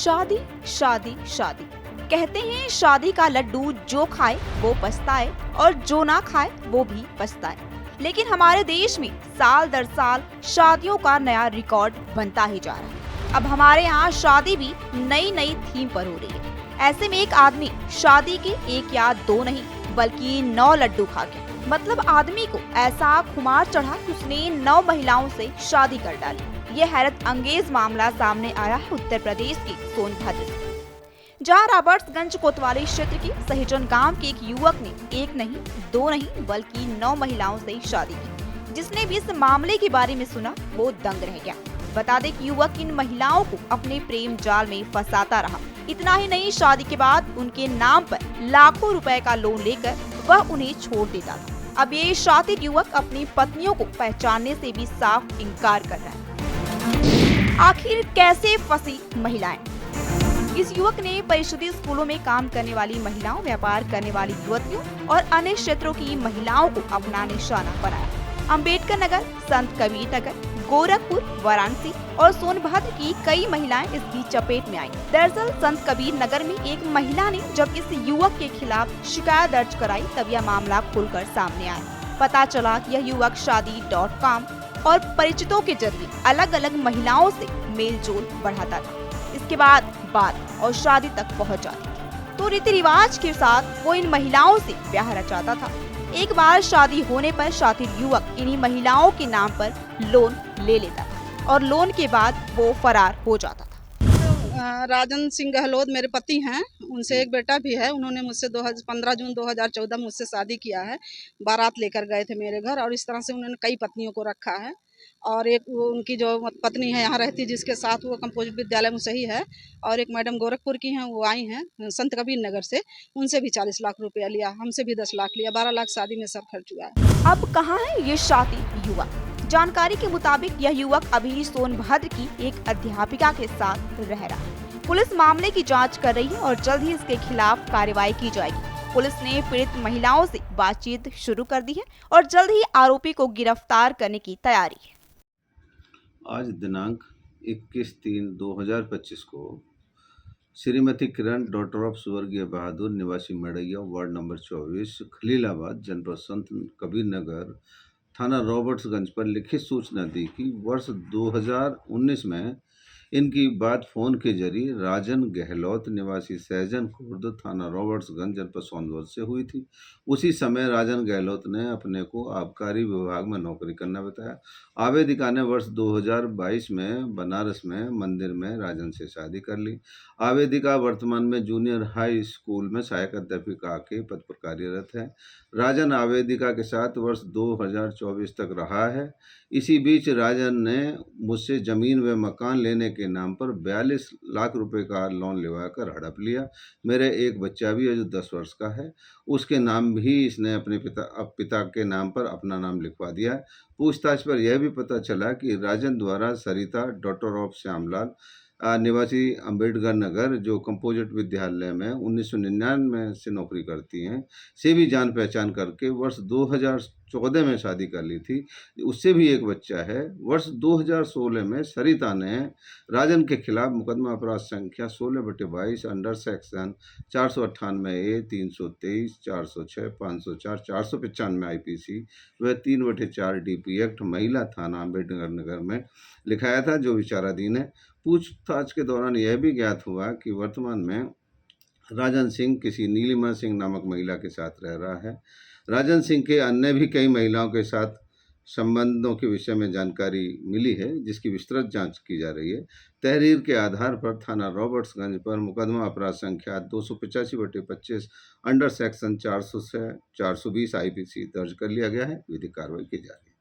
शादी शादी शादी कहते हैं, शादी का लड्डू जो खाए वो पछताए और जो ना खाए वो भी पछताए। लेकिन हमारे देश में साल दर साल शादियों का नया रिकॉर्ड बनता ही जा रहा है। अब हमारे यहाँ शादी भी नई नई थीम पर हो रही है। ऐसे में एक आदमी शादी के एक या दो नहीं बल्कि 9 लड्डू खा गया। मतलब आदमी को ऐसा खुमार चढ़ा कि उसने 9 महिलाओं से शादी कर डाली। ये हैरत अंगेज मामला सामने आया है उत्तर प्रदेश के सोनभद्र से, जहाँ रॉबर्ट्सगंज कोतवाली क्षेत्र के सहिजन गांव के एक युवक ने एक नहीं दो नहीं बल्कि 9 महिलाओं से शादी की। जिसने भी इस मामले के बारे में सुना वो दंग रह गया। बता दें कि युवक इन महिलाओं को अपने प्रेम जाल में फंसाता रहा। इतना ही नहीं, शादी के बाद उनके नाम पर लाखों रुपए का लोन लेकर वह उन्हें छोड़ देता था। अब ये शातिर युवक अपनी पत्नियों को पहचानने से भी साफ इनकार कर रहा है। आखिर कैसे फंसी महिलाएं? इस युवक ने परिषदीय स्कूलों में काम करने वाली महिलाओं, व्यापार करने वाली युवतियों और अन्य क्षेत्रों की महिलाओं को अपना निशाना बनाया। अम्बेडकर नगर, संत कबीर नगर, गोरखपुर, वाराणसी और सोनभद्र की कई महिलाएं इसकी चपेट में आई। दरअसल संत कबीर नगर में एक महिला ने जब इस युवक के खिलाफ शिकायत दर्ज कराई तब यह मामला खुलकर सामने आया। पता चला कि यह युवक शादी.com और परिचितों के जरिए अलग अलग महिलाओं से मेल जोल बढ़ाता था। इसके बाद बात और शादी तक पहुंच जाती थी तो रीति रिवाज के साथ वो इन महिलाओं से ब्याह रचाता था। एक बार शादी होने पर शातिर युवक इन्हीं महिलाओं के नाम पर लोन ले लेता था और लोन के बाद वो फरार हो जाता था। राजन सिंह गहलोत मेरे पति हैं। उनसे एक बेटा भी है। उन्होंने मुझसे 15 जून 2014 मुझसे शादी किया है। बारात लेकर गए थे मेरे घर और इस तरह से उन्होंने कई पत्नियों को रखा है। और एक वो उनकी जो पत्नी है यहाँ रहती, जिसके साथ वो कंपोजिट विद्यालय में सही है। और एक मैडम गोरखपुर की हैं, वो आई हैं संत कबीर नगर से। उनसे भी 40 लाख रुपया लिया, हमसे भी 10 लाख लिया। 12 लाख शादी में सब खर्च हुआ है। अब कहाँ है ये शातिर युवक? जानकारी के मुताबिक यह युवक अभी सोनभद्र की एक अध्यापिका के साथ रह रहा है। पुलिस मामले की जांच कर रही है और जल्द ही इसके खिलाफ कार्रवाई की जाएगी। पुलिस ने पीड़ित महिलाओं से बातचीत शुरू कर दी है और जल्द ही आरोपी को गिरफ्तार करने की तैयारी है। आज दिनांक 21/3/2025 को श्रीमती किरण, डॉटर ऑफ स्वर्गीय बहादुर, निवासी मड़ैया, वार्ड नंबर 24, खलीलाबाद, जनपद संत कबीर नगर, थाना रॉबर्ट्सगंज पर लिखित सूचना दी कि वर्ष 2019 में इनकी बात फोन के जरिए राजन गहलोत, निवासी सहजन खुर्द, थाना रॉबर्ट्सगंज, जनपद सोनभद्र से हुई थी। उसी समय राजन गहलोत ने अपने को आबकारी विभाग में नौकरी करना बताया। आवेदिका ने वर्ष 2022 में बनारस में मंदिर में राजन से शादी कर ली। आवेदिका वर्तमान में जूनियर हाई स्कूल में सहायक अध्यापिका के पद पर कार्यरत है। राजन आवेदिका के साथ वर्ष 2024 तक रहा है। इसी बीच राजन ने मुझसे जमीन व मकान लेने के नाम पर 42 लाख रुपए का लोन लेवाकर हड़प लिया। मेरे एक बच्चा भी है जो 10 वर्ष का है। उसके नाम भी इसने अपने पिता के नाम पर अपना नाम लिखवा दिया है। पूछताछ पर यह भी पता चला कि राजन द्वारा सरिता, डॉटर ऑफ श्यामलाल, निवासी अम्बेडकर नगर, जो कंपोजिट विद्यालय में 1999 से नौकरी करती हैं, से भी जान पहचान करके वर्ष 2014 में शादी कर ली थी। उससे भी एक बच्चा है। वर्ष 2016 में सरिता ने राजन के खिलाफ मुकदमा अपराध संख्या 16/22 अंडर सेक्शन 498A, 323, 406, 504, 495 IPC व 3/4 DP एक्ट महिला थाना अम्बेडकर नगर में लिखाया था, जो विचाराधीन है। पूछताछ के दौरान यह भी ज्ञात हुआ कि वर्तमान में राजन सिंह किसी नीलिमा सिंह नामक महिला के साथ रह रहा है। राजन सिंह के अन्य भी कई महिलाओं के साथ संबंधों के विषय में जानकारी मिली है, जिसकी विस्तृत जांच की जा रही है। तहरीर के आधार पर थाना रॉबर्ट्सगंज पर मुकदमा अपराध संख्या 285/25 अंडर सेक्शन 400 से 420 IPC दर्ज कर लिया गया है। विधिक कार्रवाई की जा रही है।